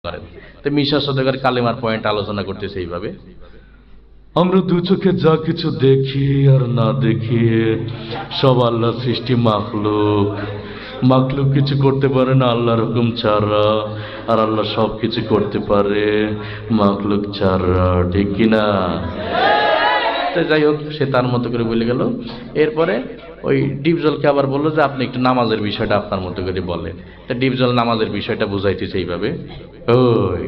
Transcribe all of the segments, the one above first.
করেন। তো মিশা সওদাগর কালেমার পয়েন্ট আলোচনা করতেছে এইভাবে, আমরা দু চোখে যা কিছু দেখি আর না দেখি সব আল্লাহ সৃষ্টি মাখলুক। মাখলুক কিছু করতে পারে না আল্লাহর হুকুম ছাড়া, আর আল্লাহ সব কিছু করতে পারে মাখলুক ছাড়া, ঠিক কিনা? তো যাই হোক, সে তার মতো করে বলে গেল। এরপরে ওই ডিপজলকে আবার বললো যে আপনি একটু নামাজের বিষয়টা আপনার মতো করে বলেন। তা ডিপজল নামাজের বিষয়টা বুঝাইতেছে এইভাবে, ওই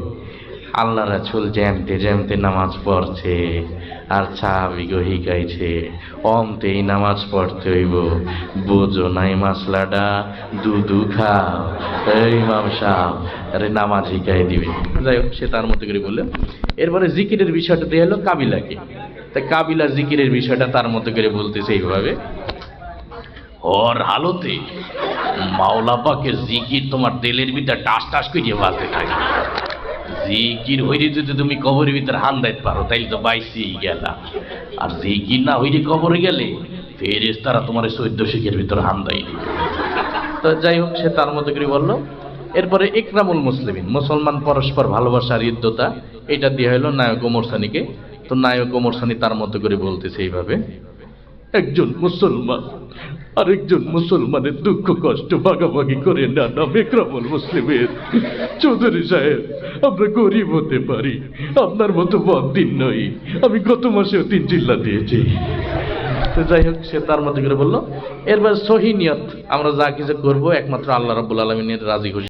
আল্লাহ রাসূল জ্যামতে জ্যামতে নামাজ পড়ছে আর সাহাবীকে শিখাইছে অমতেই নামাজ পড়তে হইব, বোঝো নাই মাসলাটা, দুধু খাও, এই ইমাম সাহেব আরে নামাজ শিখাই দিবে। যাই হোক, সে তার মতো করে বললো। এরপরে জিকিরের বিষয়টা দিয়ে হলো কাবিলাকে। তা কাবিলা জিকিরের বিষয়টা তার মতো করে বলতেছে এইভাবে, ওর হালতে মাওলা পাকের জিকির তোমার দিলের ভিতরে টাস টাস করে বাজতে থাকে। জিকির হইলে যদি তুমি কবরের ভিতরে হান দিতে পারো তাইলে তো বাইসি গেলা, আর জিকির না হইলে কবরে গেলে ফেরেশতারা তোমার 14 শিখের ভিতরে হান দেয়। তো যাই হোক, সে তার মতো করে বললো। এরপরে ইকরামুল মুসলিমিন, মুসলমান পরস্পর ভালোবাসার হৃদ্যতা, এটা দিয়ে হলো নায়ক ওমর সানিকে। তো নায়ক ওমর সানি তার মতো করে বলতেছে এইভাবে, একজন মুসলমান আরেকজন মুসলমানের দুঃখ কষ্ট ভাগাভাগি করে না, নাম ইকরামুল মুসলিমিন। চৌধুরী সাহেব, আমরা গরিব হতে পারি, আপনার মতো বদ্দিন নই, আমি গত মাসেও 3 চিল্লা দিয়েছি। তো যাই হোক, সে তার মতো করে বললো। এরপর সহি নিয়ত, আমরা যা কিছু করবো একমাত্র আল্লাহ রাব্বুল আলামিনের রাজি খুশি